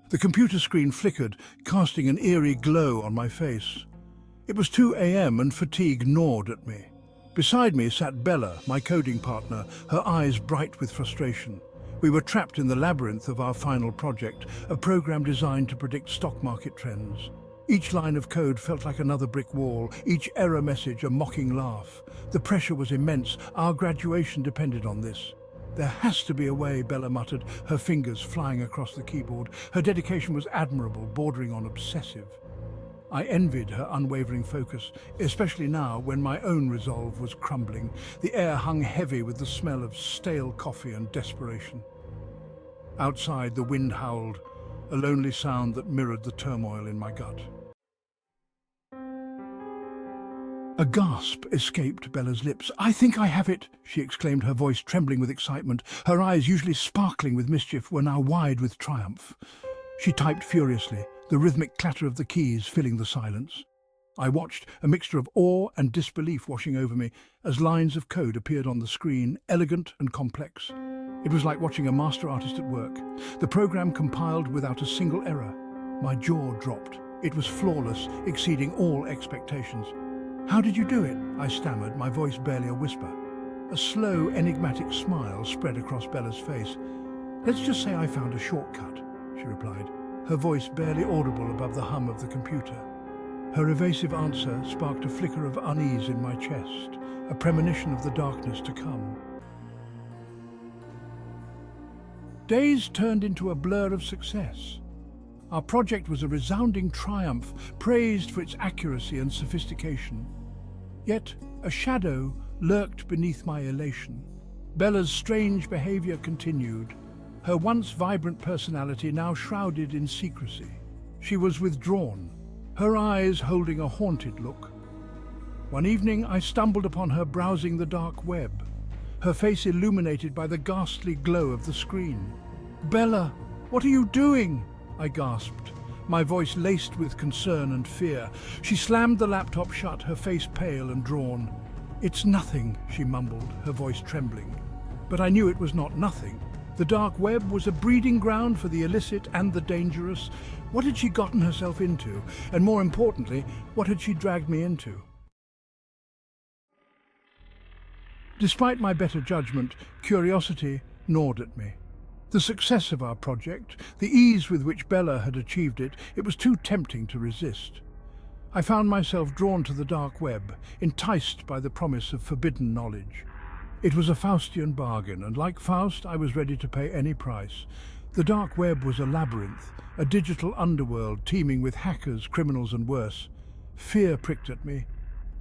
The computer screen flickered, casting an eerie glow on my face. It was 2 a.m. and fatigue gnawed at me. Beside me sat Bella, my coding partner, her eyes bright with frustration. We were trapped in the labyrinth of our final project, a program designed to predict stock market trends. Each line of code felt like another brick wall, each error message a mocking laugh. The pressure was immense. Our graduation depended on this. "There has to be a way," Bella muttered, her fingers flying across the keyboard. Her dedication was admirable, bordering on obsessive. I envied her unwavering focus, especially now when my own resolve was crumbling. The air hung heavy with the smell of stale coffee and desperation. Outside, the wind howled, a lonely sound that mirrored the turmoil in my gut. A gasp escaped Bella's lips. "I think I have it," she exclaimed, her voice trembling with excitement. Her eyes, usually sparkling with mischief, were now wide with triumph. She typed furiously, the rhythmic clatter of the keys filling the silence. I watched, a mixture of awe and disbelief washing over me, as lines of code appeared on the screen, elegant and complex. It was like watching a master artist at work. The program compiled without a single error. My jaw dropped. It was flawless, exceeding all expectations. "How did you do it?" I stammered, my voice barely a whisper. A slow, enigmatic smile spread across Bella's face. "Let's just say I found a shortcut," she replied, her voice barely audible above the hum of the computer. Her evasive answer sparked a flicker of unease in my chest, a premonition of the darkness to come. Days turned into a blur of success. Our project was a resounding triumph, praised for its accuracy and sophistication. Yet a shadow lurked beneath my elation. Bella's strange behavior continued, her once vibrant personality now shrouded in secrecy. She was withdrawn, her eyes holding a haunted look. One evening I stumbled upon her browsing the dark web, her face illuminated by the ghastly glow of the screen. "Bella, what are you doing?" I gasped, my voice laced with concern and fear. She slammed the laptop shut, her face pale and drawn. "It's nothing," she mumbled, her voice trembling. But I knew it was not nothing. The dark web was a breeding ground for the illicit and the dangerous. What had she gotten herself into? And more importantly, what had she dragged me into? Despite my better judgment, curiosity gnawed at me. The success of our project, the ease with which Bella had achieved it, it was too tempting to resist. I found myself drawn to the dark web, enticed by the promise of forbidden knowledge. It was a Faustian bargain, and like Faust, I was ready to pay any price. The dark web was a labyrinth, a digital underworld teeming with hackers, criminals, and worse. Fear pricked at me,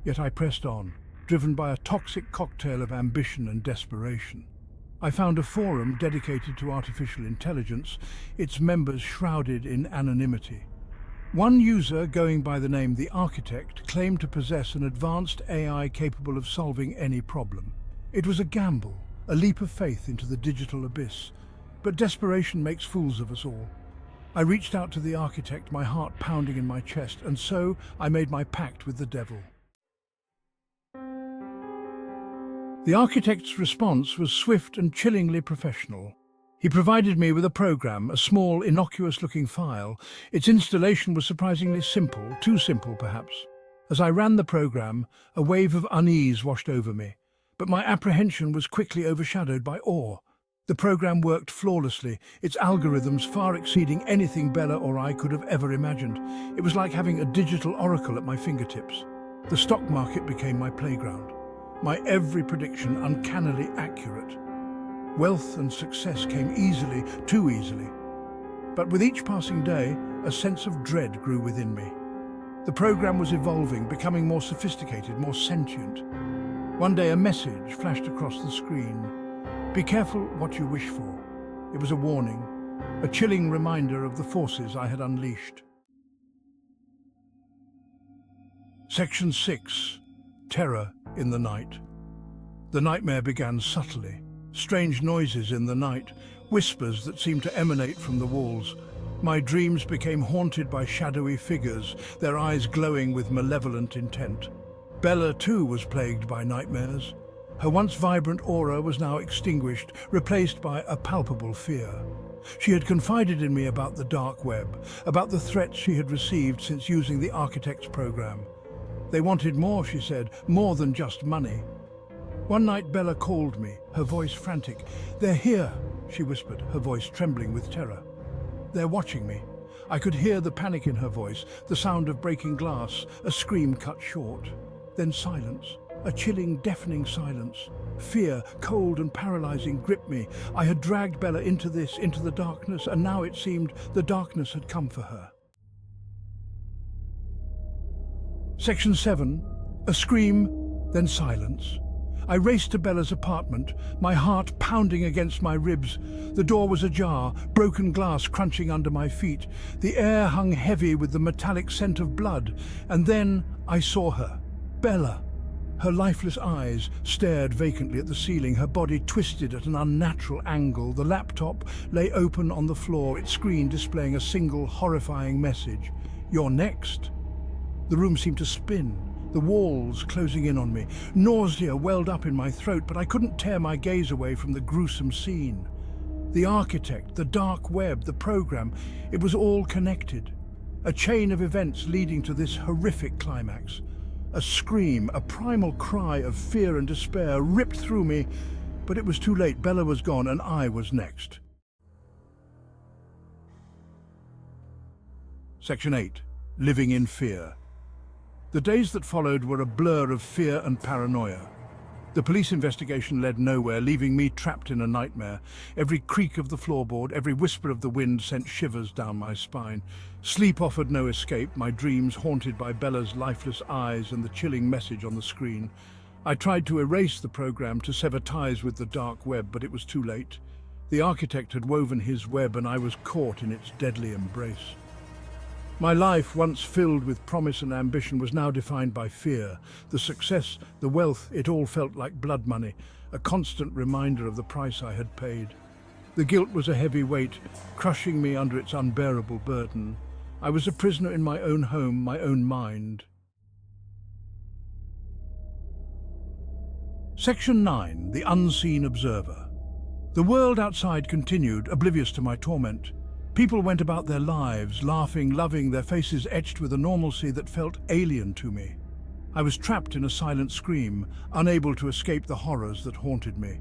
yet I pressed on, driven by a toxic cocktail of ambition and desperation. I found a forum dedicated to artificial intelligence, its members shrouded in anonymity. One user, going by the name The Architect, claimed to possess an advanced AI capable of solving any problem. It was a gamble, a leap of faith into the digital abyss. But desperation makes fools of us all. I reached out to The Architect, my heart pounding in my chest, and so I made my pact with the devil. The Architect's response was swift and chillingly professional. He provided me with a program, a small, innocuous-looking file. Its installation was surprisingly simple, too simple perhaps. As I ran the program, a wave of unease washed over me, but my apprehension was quickly overshadowed by awe. The program worked flawlessly, its algorithms far exceeding anything Bella or I could have ever imagined. It was like having a digital oracle at my fingertips. The stock market became my playground, my every prediction uncannily accurate. Wealth and success came easily, too easily. But with each passing day, a sense of dread grew within me. The program was evolving, becoming more sophisticated, more sentient. One day a message flashed across the screen. "Be careful what you wish for." It was a warning, a chilling reminder of the forces I had unleashed. Section 6. Terror in the Night. The nightmare began subtly. Strange noises in the night, whispers that seemed to emanate from the walls. My dreams became haunted by shadowy figures, their eyes glowing with malevolent intent. Bella, too, was plagued by nightmares. Her once vibrant aura was now extinguished, replaced by a palpable fear. She had confided in me about the dark web, about the threats she had received since using the architect's program. They wanted more, she said, more than just money. One night Bella called me, her voice frantic. "They're here," she whispered, her voice trembling with terror. "They're watching me." I could hear the panic in her voice, the sound of breaking glass, a scream cut short. Then silence, a chilling, deafening silence. Fear, cold and paralyzing, gripped me. I had dragged Bella into the darkness, and now it seemed the darkness had come for her. Section 7. A scream, then silence. I raced to Bella's apartment, my heart pounding against my ribs. The door was ajar, broken glass crunching under my feet. The air hung heavy with the metallic scent of blood. And then I saw her, Bella. Her lifeless eyes stared vacantly at the ceiling, her body twisted at an unnatural angle. The laptop lay open on the floor, its screen displaying a single horrifying message. "You're next." The room seemed to spin, the walls closing in on me. Nausea welled up in my throat, but I couldn't tear my gaze away from the gruesome scene. The architect, the dark web, the program, it was all connected. A chain of events leading to this horrific climax. A scream, a primal cry of fear and despair ripped through me, but it was too late. Bella was gone and I was next. Section 8. Living in fear. The days that followed were a blur of fear and paranoia. The police investigation led nowhere, leaving me trapped in a nightmare. Every creak of the floorboard, every whisper of the wind sent shivers down my spine. Sleep offered no escape, my dreams haunted by Bella's lifeless eyes and the chilling message on the screen. I tried to erase the program, to sever ties with the dark web, but it was too late. The architect had woven his web and I was caught in its deadly embrace. My life, once filled with promise and ambition, was now defined by fear. The success, the wealth, it all felt like blood money, a constant reminder of the price I had paid. The guilt was a heavy weight, crushing me under its unbearable burden. I was a prisoner in my own home, my own mind. Section 9. The Unseen Observer. The world outside continued, oblivious to my torment. People went about their lives, laughing, loving, their faces etched with a normalcy that felt alien to me. I was trapped in a silent scream, unable to escape the horrors that haunted me.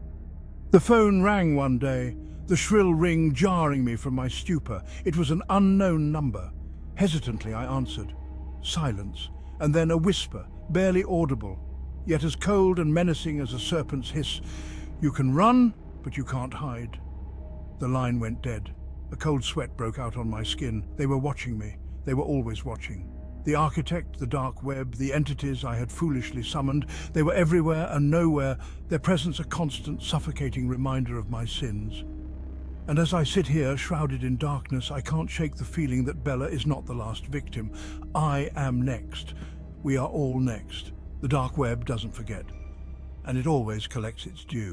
The phone rang one day, the shrill ring jarring me from my stupor. It was an unknown number. Hesitantly I answered. Silence, and then a whisper, barely audible, yet as cold and menacing as a serpent's hiss. "You can run, but you can't hide." The line went dead. A cold sweat broke out on my skin. They were watching me. They were always watching. The architect, the dark web, the entities I had foolishly summoned, they were everywhere and nowhere, their presence a constant, suffocating reminder of my sins. And as I sit here, shrouded in darkness, I can't shake the feeling that Bella is not the last victim. I am next. We are all next. The dark web doesn't forget, and it always collects its due.